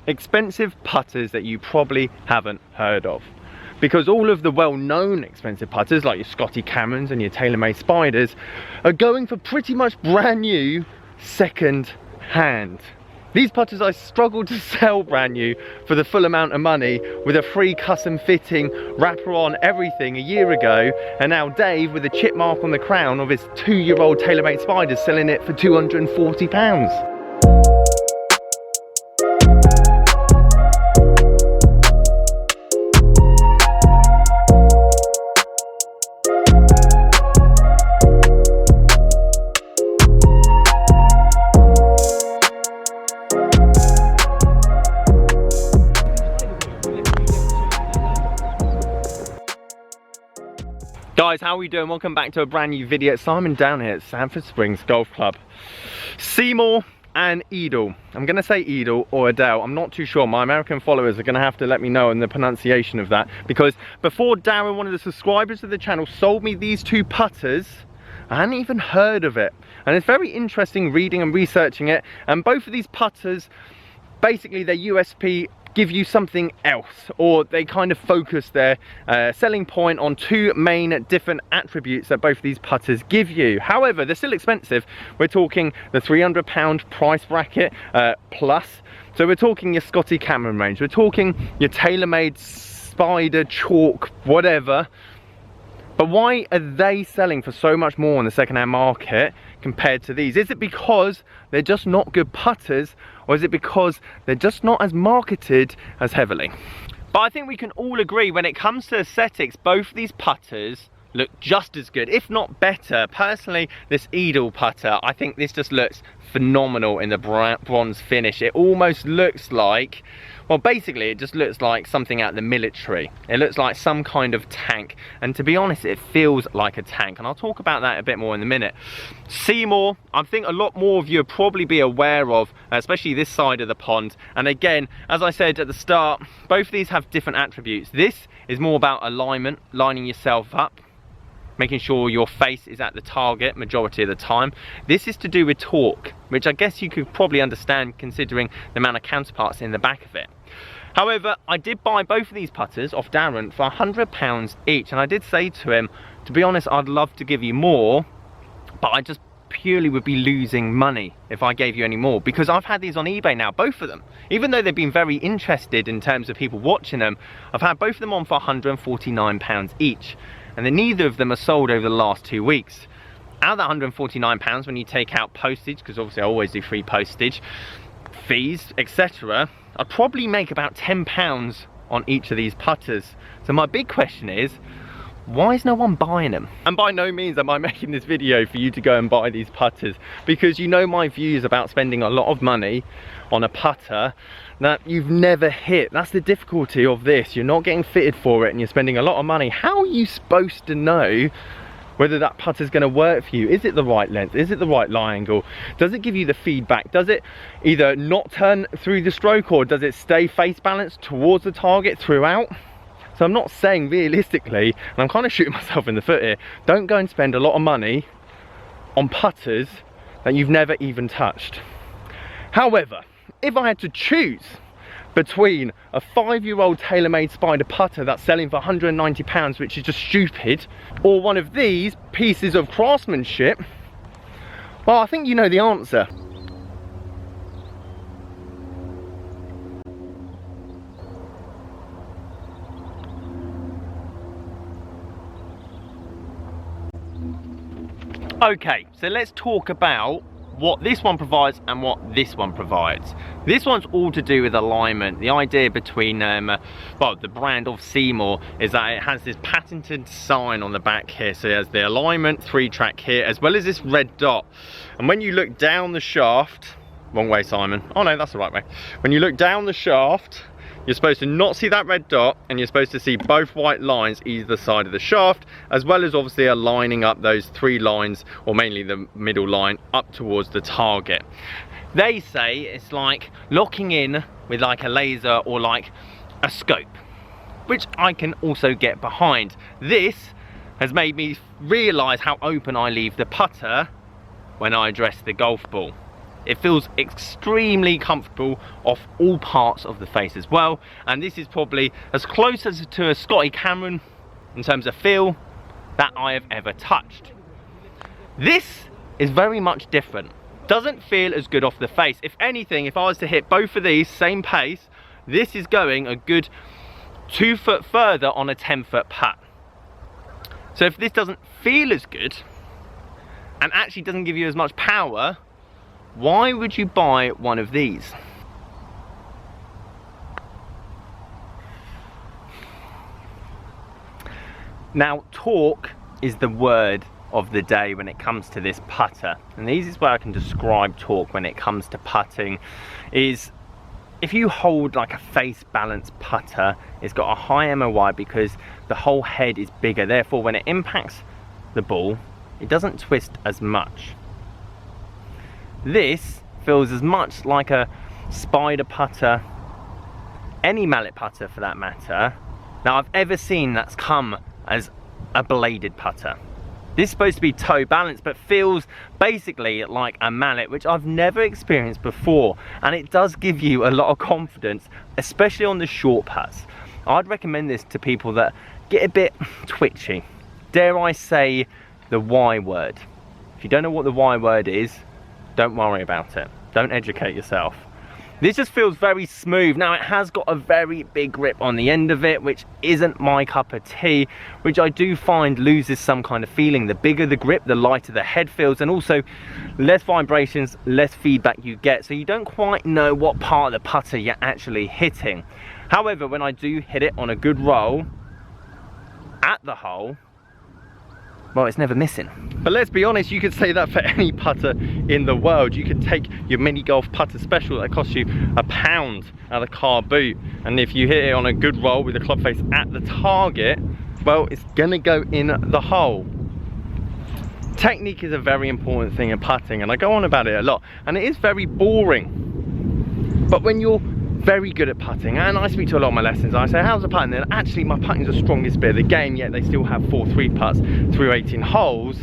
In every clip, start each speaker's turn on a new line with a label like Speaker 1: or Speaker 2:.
Speaker 1: expensive putters that you probably haven't heard of. Because all of the well-known expensive putters, like your Scotty Camerons and your TaylorMade Spiders, are going for pretty much brand new, second hand. These putters I struggled to sell brand new for the full amount of money, with a free custom fitting, wrapper on, everything a year ago, and now Dave, with a chip mark on the crown of his 2-year-old TaylorMade Spiders, selling it for £240. Guys, how are we doing? Welcome back to a brand new video. It's Simon down here at Sandford Springs Golf Club. SeeMore and Edel. I'm going to say Edel or Edel. I'm not too sure. My American followers are going to have to let me know on the pronunciation of that, because before Darren, one of the subscribers of the channel, sold me these two putters, I hadn't even heard of it. And it's very interesting reading and researching it. And both of these putters, basically their USP, give you something else, or they kind of focus their selling point on two main different attributes that both these putters give you. However, they're still expensive. We're talking the £300 price bracket plus. So we're talking your Scotty Cameron range, we're talking your TaylorMade Spider, Chalk, whatever. But why are they selling for so much more in the second-hand market compared to these? Is it because they're just not good putters, or is it because they're just not as marketed as heavily? But I think we can all agree, when it comes to aesthetics, both these putters look just as good, if not better. Personally, this Edel putter, I think this just looks phenomenal in the bronze finish. It almost looks like, well, basically it just looks like something out of the military. It looks like some kind of tank, and to be honest, it feels like a tank, and I'll talk about that a bit more in a minute. SeeMore, I think a lot more of you will probably be aware of, especially this side of the pond. And again, as I said at the start, both of these have different attributes. This is more about alignment, lining yourself up, making sure your face is at the target majority of the time. This is to do with torque, which I guess you could probably understand considering the amount of counterparts in the back of it. However, I did buy both of these putters off Darren for £100 each, and I did say to him, to be honest, I'd love to give you more, but I just purely would be losing money if I gave you any more, because I've had these on eBay now, both of them. Even though they've been very interested in terms of people watching them, I've had both of them on for £149 each. And then neither of them are sold over the last 2 weeks. Out of that £149, when you take out postage, because obviously I always do free postage, fees, etc., I'd probably make about £10 on each of these putters. So my big question is, why is no one buying them? And by no means am I making this video for you to go and buy these putters, because you know my views about spending a lot of money on a putter that you've never hit. That's the difficulty of this. You're not getting fitted for it and you're spending a lot of money. How are you supposed to know whether that putter is going to work for you? Is it the right length? Is it the right lie angle? Does it give you the feedback? Does it either not turn through the stroke, or does it stay face balanced towards the target throughout? So I'm not saying realistically, and I'm kind of shooting myself in the foot here, don't go and spend a lot of money on putters that you've never even touched. However, if I had to choose between a 5-year-old TaylorMade Spider putter that's selling for £190, which is just stupid, or one of these pieces of craftsmanship, well, I think you know the answer. Okay, so let's talk about what this one provides and what this one provides. This one's all to do with alignment. The idea between, well, the brand of SeeMore is that it has this patented sign on the back here. So it has the alignment 3-track here, as well as this red dot. And when you look down the shaft, wrong way, Simon. Oh no, that's the right way. When you look down the shaft, you're supposed to not see that red dot, and you're supposed to see both white lines either side of the shaft, as well as obviously aligning up those 3 lines, or mainly the middle line, up towards the target. They say it's like locking in with like a laser or like a scope, which I can also get behind. This has made me realise how open I leave the putter when I address the golf ball. It feels extremely comfortable off all parts of the face as well, and this is probably as close as to a Scotty Cameron in terms of feel that I have ever touched. This is very much different. Doesn't feel as good off the face. If anything, if I was to hit both of these same pace, this is going a good 2 foot further on a 10-foot putt. So if this doesn't feel as good and actually doesn't give you as much power, why would you buy one of these? Now, torque is the word of the day when it comes to this putter, and the easiest way I can describe torque when it comes to putting is if you hold like a face balance putter, it's got a high MOI because the whole head is bigger, therefore when it impacts the ball it doesn't twist as much. This feels as much like a spider putter, any mallet putter for that matter, that I've ever seen that's come as a bladed putter. This is supposed to be toe balanced, but feels basically like a mallet, which I've never experienced before, and it does give you a lot of confidence, especially on the short putts. I'd recommend this to people that get a bit twitchy. Dare I say the Y word. If you don't know what the Y word is, don't worry about it. Don't educate yourself. This just feels very smooth. Now, it has got a very big grip on the end of it, which isn't my cup of tea, which I do find loses some kind of feeling. The bigger the grip, the lighter the head feels, and also less vibrations, less feedback you get, so you don't quite know what part of the putter you're actually hitting. However, when I do hit it on a good roll at the hole, well, it's never missing. But let's be honest, you could say that for any putter in the world. You could take your mini golf putter special that costs you £1 at the car boot, and if you hit it on a good roll with the club face at the target, well, it's gonna go in the hole. Technique is a very important thing in putting, and I go on about it a lot, and it is very boring. But when you're very good at putting, and I speak to a lot of my lessons, I say, how's the putting? And actually my putting is the strongest bit of the game, yet they still have 4 3 putts through 18 holes.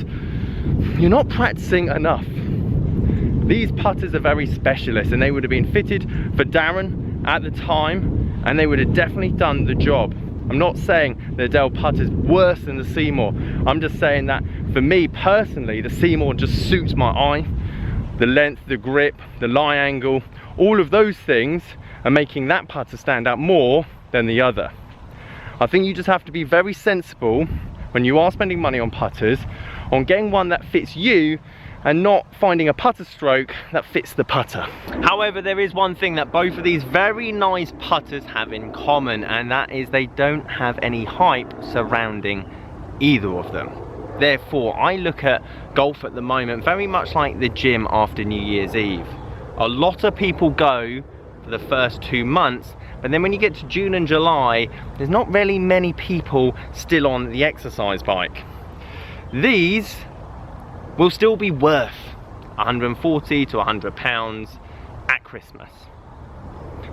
Speaker 1: You're not practicing enough. These putters are very specialist, and they would have been fitted for Darren at the time, and they would have definitely done the job. I'm not saying the Edel putter is worse than the SeeMore. I'm just saying that for me personally, the SeeMore just suits my eye. The length, the grip, the lie angle, all of those things are making that putter stand out more than the other. I think you just have to be very sensible when you are spending money on putters, on getting one that fits you and not finding a putter stroke that fits the putter. However, there is one thing that both of these very nice putters have in common, and that is they don't have any hype surrounding either of them. Therefore, I look at golf at the moment very much like the gym after New Year's Eve. A lot of people go for the first 2 months, but then when you get to June and July, there's not really many people still on the exercise bike. These will still be worth 140 to 100 pounds at Christmas.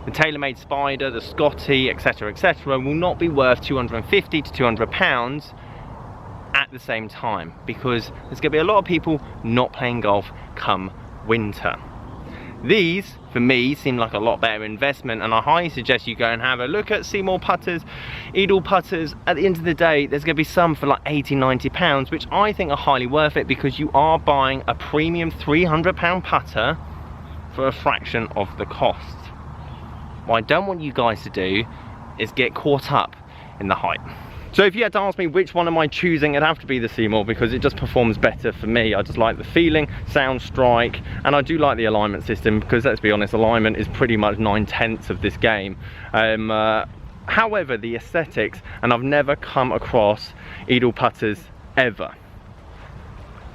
Speaker 1: The TaylorMade Spider, the Scotty, etc, will not be worth 250 to 200 pounds at the same time, because there's going to be a lot of people not playing golf come winter. These, for me, seem like a lot better investment, and I highly suggest you go and have a look at SeeMore putters, Edel putters. At the end of the day, there's going to be some for like 80, 90 pounds, which I think are highly worth it, because you are buying a premium £300 putter for a fraction of the cost. What I don't want you guys to do is get caught up in the hype. So if you had to ask me which one am I choosing, it'd have to be the SeeMore, because it just performs better for me. I just like the feeling, sound, strike, and I do like the alignment system, because let's be honest, alignment is pretty much 9/10 of this game. However, the aesthetics, and I've never come across Edel putters ever,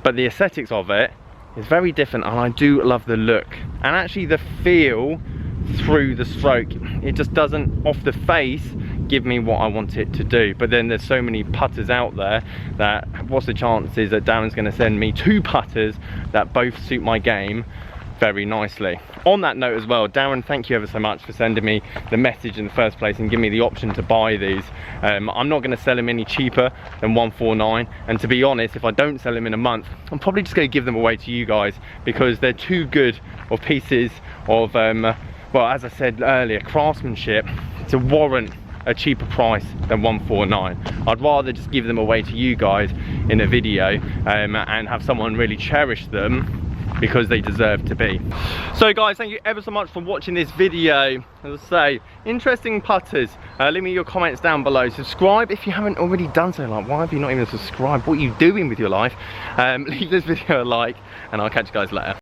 Speaker 1: but the aesthetics of it is very different, and I do love the look, and actually the feel through the stroke. It just doesn't, off the face, give me what I want it to do. But then there's so many putters out there that what's the chances that Darren's going to send me 2 putters that both suit my game very nicely. On that note as well, Darren, thank you ever so much for sending me the message in the first place and giving me the option to buy these. I'm not going to sell them any cheaper than 149, and to be honest, if I don't sell them in a month, I'm probably just going to give them away to you guys, because they're too good of pieces of well, as I said earlier, craftsmanship to warrant a cheaper price than 149. I'd rather just give them away to you guys in a video and have someone really cherish them because they deserve to be. So guys, thank you ever so much for watching this video. As I say, interesting putters. Leave me your comments down below. Subscribe if you haven't already done so. Like, why have you not even subscribed? What are you doing with your life? Leave this video a like, and I'll catch you guys later.